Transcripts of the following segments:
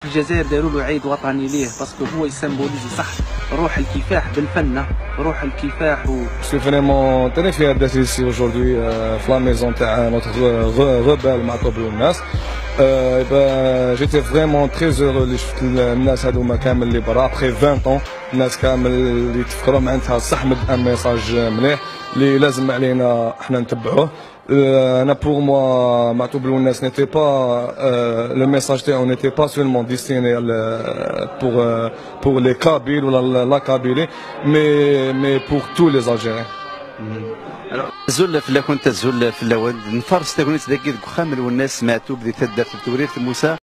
الجزائر داروا له عيد وطني ليه باسكو هو يسمبوليزي صح روح الكفاح بالفن روح الكفاح Je suis vraiment très fier d'être ici aujourd'hui في la maison تاع notre rebelle مع طوبل والناس. J'étais vraiment très heureux اللي شفت الناس هذوما كامل اللي برا après 20 ans الناس كامل اللي تفكروا معناتها صح مد ان ميساج مليح اللي لازم علينا احنا نتبعوه. Ana pour moi, Matoub Lounas n'était pas le message on n'était pas seulement destiné pour les Kabyles ou la Kabylie, mais pour tous les Algériens. زول في كنت زول في اللوان نفرس تكون تدقق خامل والناس سمعتوا بدي تدار في التوريث موسى.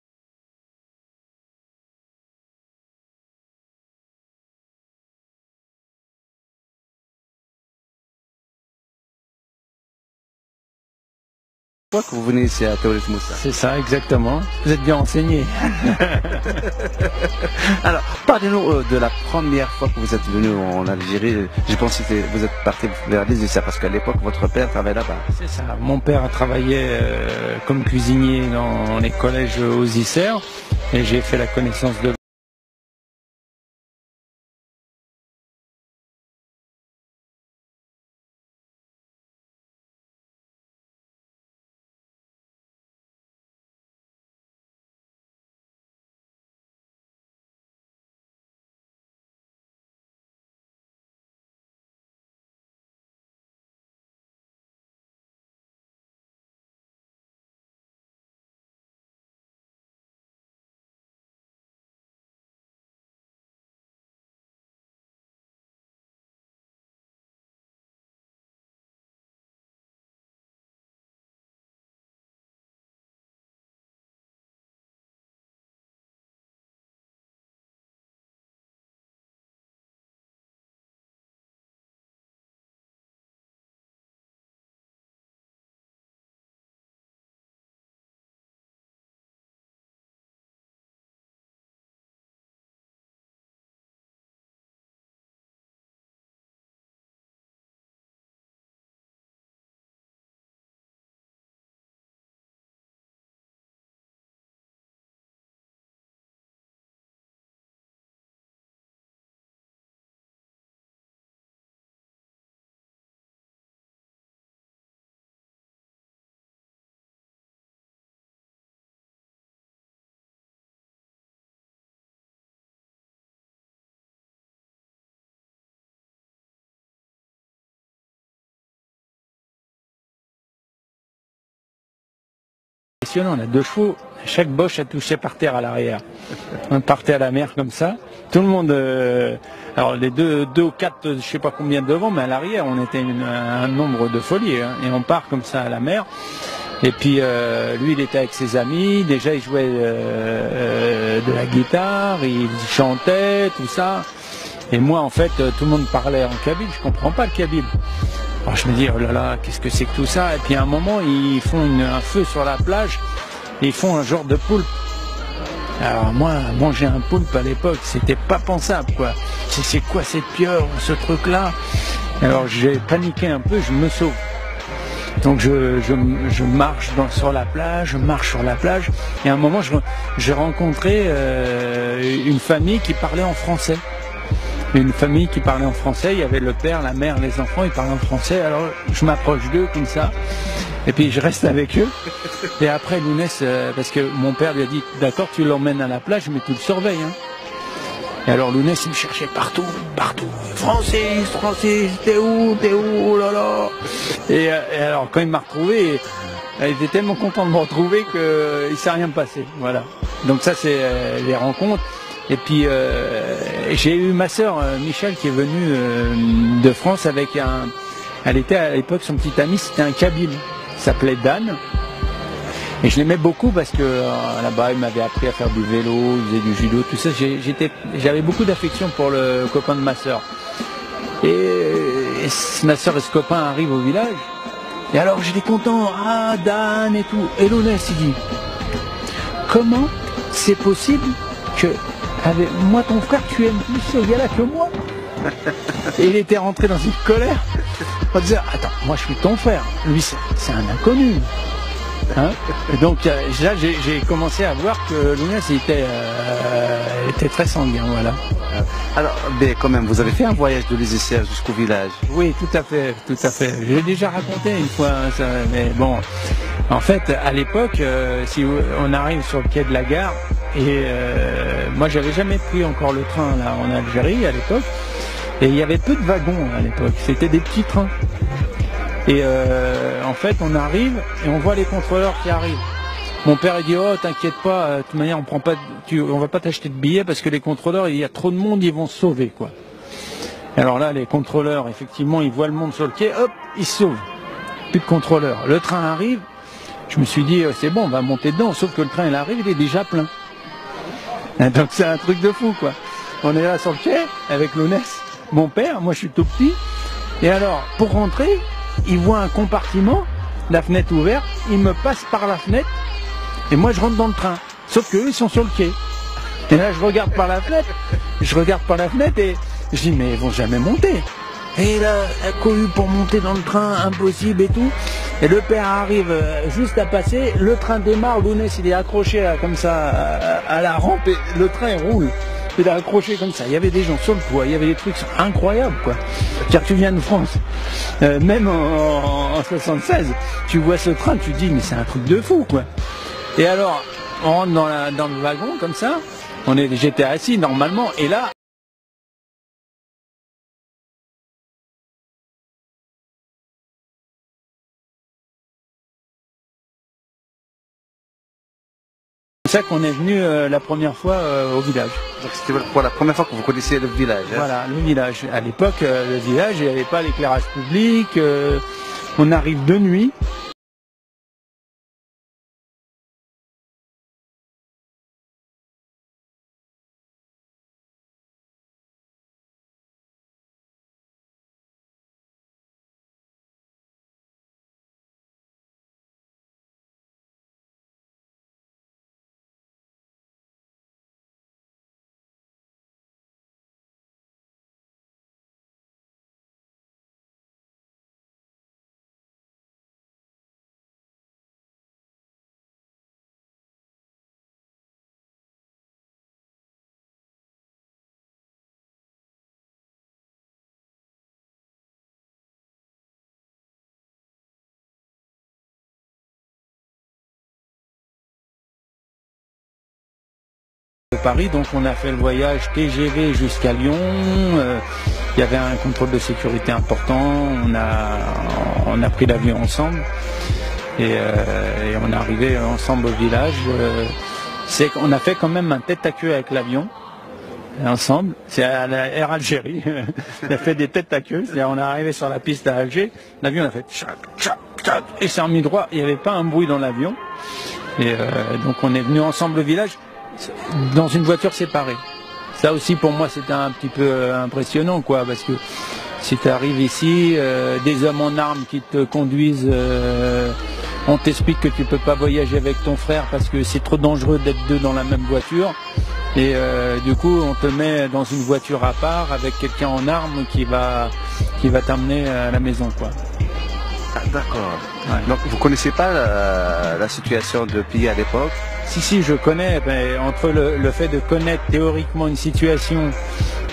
Pourquoi que vous venez ici à Taouret Moussa? C'est ça, exactement. Vous êtes bien renseigné. Alors, parlez-nous de la première fois que vous êtes venu en Algérie. Je pense que vous êtes parti vers les Isères parce qu'à l'époque, votre père travaillait là-bas. C'est ça. Mon père a travaillé comme cuisinier dans les collèges aux Isères et j'ai fait la connaissance de on a 2 chevaux, chaque boche a touché par terre à l'arrière. On partait à la mer comme ça, tout le monde, alors les deux ou 4, je sais pas combien devant, mais à l'arrière on était un nombre de folie, hein, et on part comme ça à la mer. Et puis lui il était avec ses amis, déjà il jouait de la guitare, il chantait, tout ça. Et moi en fait tout le monde parlait en kabyle, je comprends pas le kabyle. Alors je me dis, oh là là, qu'est-ce que c'est que tout ça? Et puis à un moment, ils font un feu sur la plage, et ils font un genre de poulpe. Alors moi, manger un poulpe à l'époque, c'était pas pensable, quoi. c'est quoi cette pieuvre, ce truc-là? Alors j'ai paniqué un peu, je me sauve. Donc je marche sur la plage, et à un moment j'ai rencontré une famille qui parlait en français. Il y avait le père, la mère, les enfants, ils parlaient en français, alors je m'approche d'eux comme ça, et puis je reste avec eux. Et après Lounès, parce que mon père lui a dit, d'accord, tu l'emmènes à la plage, mais tu le surveilles. Hein. Et alors Lounès, il me cherchait partout. Francis, t'es où, oh là là. Et alors quand il m'a retrouvé, il était tellement content de me retrouver qu'il ne s'est rien passé. Voilà. Donc ça c'est les rencontres. Et puis j'ai eu ma sœur Michel qui est venue de France avec elle était à l'époque, son petit ami, c'était un Kabyle. Il s'appelait Dan. Et je l'aimais beaucoup parce que là-bas, il m'avait appris à faire du vélo, il faisait du judo, tout ça. J'avais beaucoup d'affection pour le copain de ma sœur. Et ma sœur et ce copain arrivent au village. Et alors j'étais content, Dan et tout. Et Lounès, il dit, comment c'est possible que moi, ton frère, tu aimes plus ce gars-là que moi? Et il était rentré dans une colère en disant, attends, moi je suis ton frère, lui c'est un inconnu. Hein, et donc là j'ai commencé à voir que Lounès était très sanguin, voilà. Alors, mais quand même, vous avez fait un voyage de l'Isère jusqu'au village? Oui, tout à fait. J'ai déjà raconté une fois, ça, mais bon, en fait, à l'époque, si on arrive sur le quai de la gare, et moi j'avais jamais pris encore le train là en Algérie à l'époque, et il y avait peu de wagons à l'époque, c'était des petits trains. Et en fait, on arrive et on voit les contrôleurs qui arrivent. Mon père il dit, oh t'inquiète pas, de toute manière on va pas t'acheter de billets parce que les contrôleurs, il y a trop de monde, ils vont se sauver quoi. Alors là, les contrôleurs, effectivement, ils voient le monde sur le quai, hop, ils se sauvent. Plus de contrôleurs. Le train arrive, je me suis dit, c'est bon, on va monter dedans, sauf que le train il arrive, il est déjà plein. Donc c'est un truc de fou quoi. On est là sur le quai avec Lounès, mon père, moi je suis tout petit, et alors pour rentrer, il voit un compartiment, la fenêtre ouverte, il me passe par la fenêtre et moi je rentre dans le train. Sauf qu'eux ils sont sur le quai. Et là je regarde par la fenêtre et je dis mais ils vont jamais monter. Et là, la cohue pour monter dans le train, impossible et tout. Et le père arrive juste à passer, le train démarre, Lounès il est accroché là, comme ça à la rampe et le train il roule. Il est accroché comme ça. Il y avait des gens sur le toit, il y avait des trucs incroyables quoi. C'est-à-dire que tu viens de France, même en 76, tu vois ce train, tu te dis mais c'est un truc de fou quoi. Et alors, on rentre dans le wagon comme ça, j'étais assis normalement, et là, c'est ça qu'on est venu la première fois au village. Donc c'était pour la première fois que vous connaissiez le village. Hein? Voilà, le village. À l'époque, le village, il n'y avait pas l'éclairage public. On arrive de nuit. Paris, donc on a fait le voyage TGV jusqu'à Lyon. Il y avait un contrôle de sécurité important. On a pris l'avion ensemble et on est arrivé ensemble au village. On a fait quand même un tête à queue avec l'avion ensemble. C'est à la Air Algérie. On a fait des têtes à queue. C'est-à-dire on est arrivé sur la piste à Alger. L'avion a fait tchac, tchac, tchac, et s'est remis droit. Il n'y avait pas un bruit dans l'avion. Et donc on est venu ensemble au village, dans une voiture séparée. Ça aussi pour moi c'était un petit peu impressionnant quoi, parce que si tu arrives ici, des hommes en armes qui te conduisent, on t'explique que tu peux pas voyager avec ton frère parce que c'est trop dangereux d'être deux dans la même voiture. Et du coup, on te met dans une voiture à part avec quelqu'un en armes qui va t'amener à la maison, quoi. Ah, d'accord. Ouais. Donc vous connaissez pas la situation de pays à l'époque? Si, je connais. Ben, entre le fait de connaître théoriquement une situation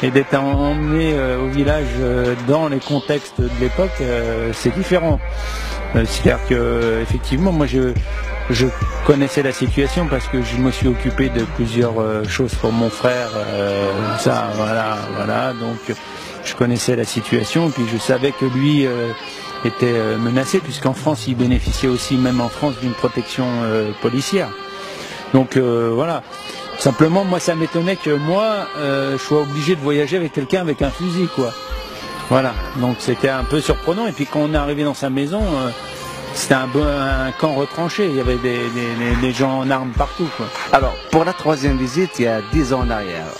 et d'être emmené au village dans les contextes de l'époque, c'est différent. C'est-à-dire que effectivement, moi je connaissais la situation parce que je me suis occupé de plusieurs choses pour mon frère. Voilà. Donc je connaissais la situation, puis je savais que lui était menacé, puisqu'en France, il bénéficiait aussi, même en France, d'une protection policière. Donc voilà. Simplement, moi, ça m'étonnait que moi, je sois obligé de voyager avec quelqu'un avec un fusil, quoi. Voilà. Donc c'était un peu surprenant. Et puis quand on est arrivé dans sa maison, c'était un camp retranché. Il y avait des gens en armes partout, quoi. Alors, pour la troisième visite, il y a 10 ans en arrière.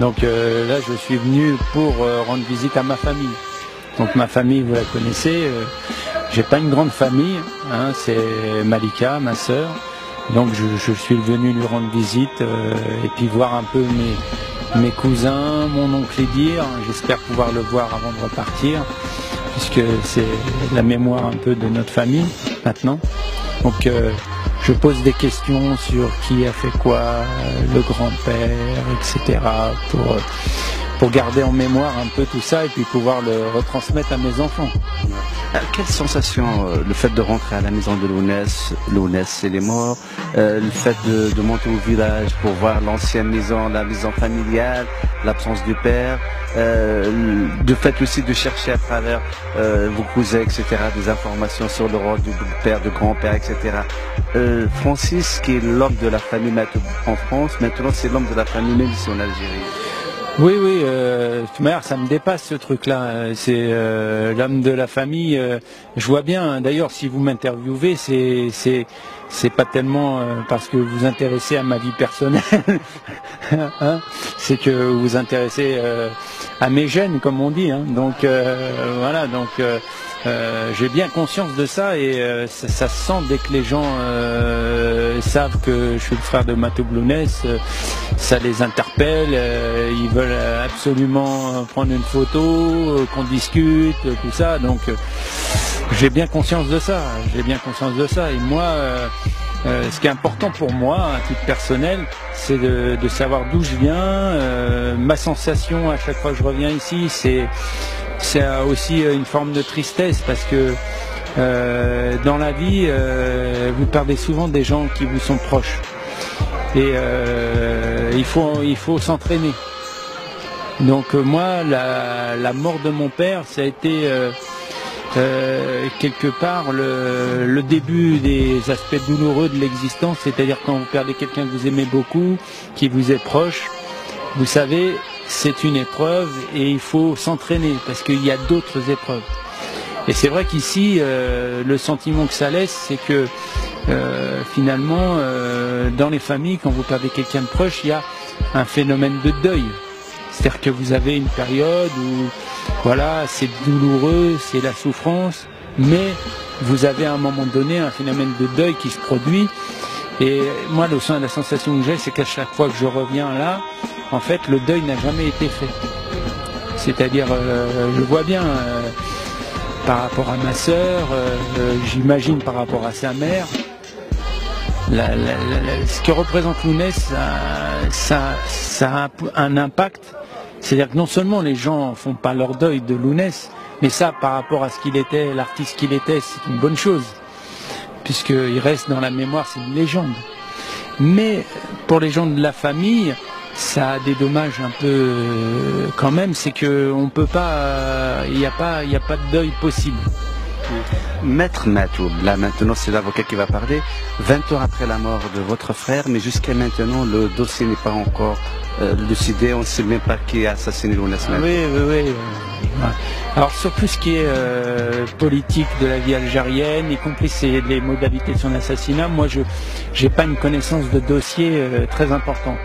Donc là, je suis venu pour rendre visite à ma famille. Donc ma famille, vous la connaissez. J'ai pas une grande famille, hein, c'est Malika, ma sœur. Donc je suis venu lui rendre visite et puis voir un peu mes cousins, mon oncle Edir. J'espère pouvoir le voir avant de repartir, puisque c'est la mémoire un peu de notre famille maintenant. Donc je pose des questions sur qui a fait quoi, le grand-père, etc. pour garder en mémoire un peu tout ça et puis pouvoir le retransmettre à mes enfants. Quelle sensation le fait de rentrer à la maison de Lounès, c'est les morts, le fait de monter au village pour voir l'ancienne maison, la maison familiale, l'absence du père, le fait aussi de chercher à travers vos cousins, etc., des informations sur le rôle du père, du grand-père, etc. Francis, qui est l'homme de la famille en France, maintenant c'est l'homme de la famille même ici en Algérie. Oui, de toute manière, ça me dépasse ce truc-là. C'est l'homme de la famille. Je vois bien. D'ailleurs, si vous m'interviewez, c'est pas tellement parce que vous vous intéressez à ma vie personnelle. Hein, c'est que vous vous intéressez à mes gènes, comme on dit. Hein. Donc voilà. Donc j'ai bien conscience de ça et ça se sent dès que les gens savent que je suis le frère de Matoub Lounès, ça les interpelle, ils veulent absolument prendre une photo, qu'on discute, tout ça, donc j'ai bien conscience de ça, et moi ce qui est important pour moi à titre personnel, c'est de savoir d'où je viens, ma sensation à chaque fois que je reviens ici, c'est aussi une forme de tristesse parce que dans la vie, vous perdez souvent des gens qui vous sont proches et il faut s'entraîner. Donc moi, la mort de mon père, ça a été quelque part le début des aspects douloureux de l'existence, c'est-à-dire quand vous perdez quelqu'un que vous aimez beaucoup, qui vous est proche, vous savez, c'est une épreuve et il faut s'entraîner parce qu'il y a d'autres épreuves. Et c'est vrai qu'ici, le sentiment que ça laisse, c'est que finalement, dans les familles, quand vous perdez quelqu'un de proche, il y a un phénomène de deuil. C'est-à-dire que vous avez une période où, voilà, c'est douloureux, c'est la souffrance, mais vous avez à un moment donné un phénomène de deuil qui se produit. Et moi, la sensation que j'ai, c'est qu'à chaque fois que je reviens là, en fait, le deuil n'a jamais été fait. C'est-à-dire, je vois bien par rapport à ma sœur, j'imagine par rapport à sa mère, ce que représente Lounès, ça a un impact. C'est-à-dire que non seulement les gens font pas leur deuil de Lounès, mais ça, par rapport à ce qu'il était, l'artiste qu'il était, c'est une bonne chose, puisqu'il reste dans la mémoire, c'est une légende. Mais pour les gens de la famille, ça a des dommages un peu quand même, c'est que on peut pas, il n'y a pas de deuil possible. Maître Matoub, là maintenant c'est l'avocat qui va parler, 20 ans après la mort de votre frère, mais jusqu'à maintenant le dossier n'est pas encore décidé, on ne sait même pas qui a assassiné Lounès. Oui. Alors sur tout ce qui est politique de la vie algérienne, y compris les modalités de son assassinat, moi je n'ai pas une connaissance de dossier très important.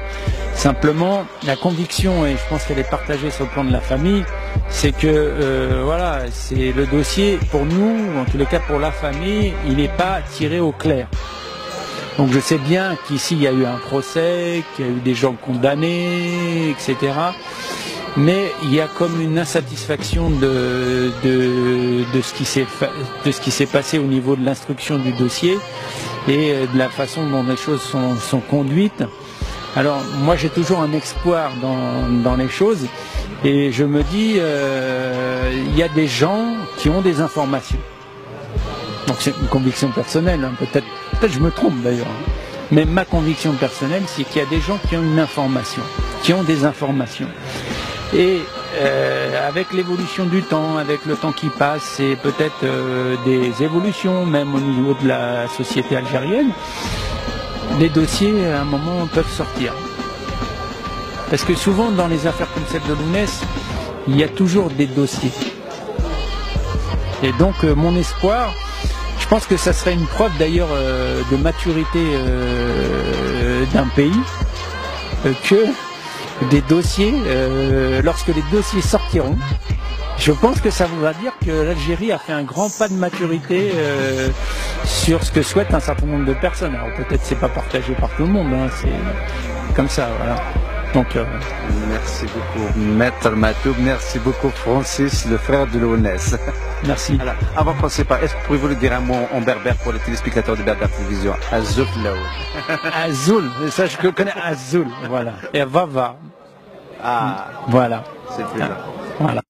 Simplement, la conviction, et je pense qu'elle est partagée sur le plan de la famille, c'est que voilà, c'est le dossier pour nous, ou en tous les cas pour la famille, il n'est pas tiré au clair. Donc je sais bien qu'ici il y a eu un procès, qu'il y a eu des gens condamnés, etc. Mais il y a comme une insatisfaction de ce qui s'est passé au niveau de l'instruction du dossier et de la façon dont les choses sont conduites. Alors moi j'ai toujours un espoir dans les choses et je me dis il y a des gens qui ont des informations. Donc c'est une conviction personnelle, hein. Peut-être je me trompe d'ailleurs. Hein. Mais ma conviction personnelle, c'est qu'il y a des gens qui ont une information, qui ont des informations. Et avec l'évolution du temps, avec le temps qui passe, et peut-être des évolutions, même au niveau de la société algérienne, les dossiers, à un moment, peuvent sortir. Parce que souvent, dans les affaires comme celle de Lounès, il y a toujours des dossiers. Et donc, mon espoir, je pense que ça serait une preuve d'ailleurs de maturité d'un pays, que des dossiers, lorsque les dossiers sortiront, je pense que ça voudra dire que l'Algérie a fait un grand pas de maturité sur ce que souhaitent un certain nombre de personnes. Alors peut-être c'est pas partagé par tout le monde, hein, c'est comme ça, voilà. Donc, merci beaucoup, Maître Matoub. Merci beaucoup, Francis, le frère de Lounès. Merci. Alors, avant de passer par, est-ce que vous pouvez dire un mot en berbère pour les téléspectateurs de Berbère Télévision? Azoul Laoud. Azoul, ça je connais, Azoul, voilà. Et Vava. Ah, voilà. c'est plus là. Voilà.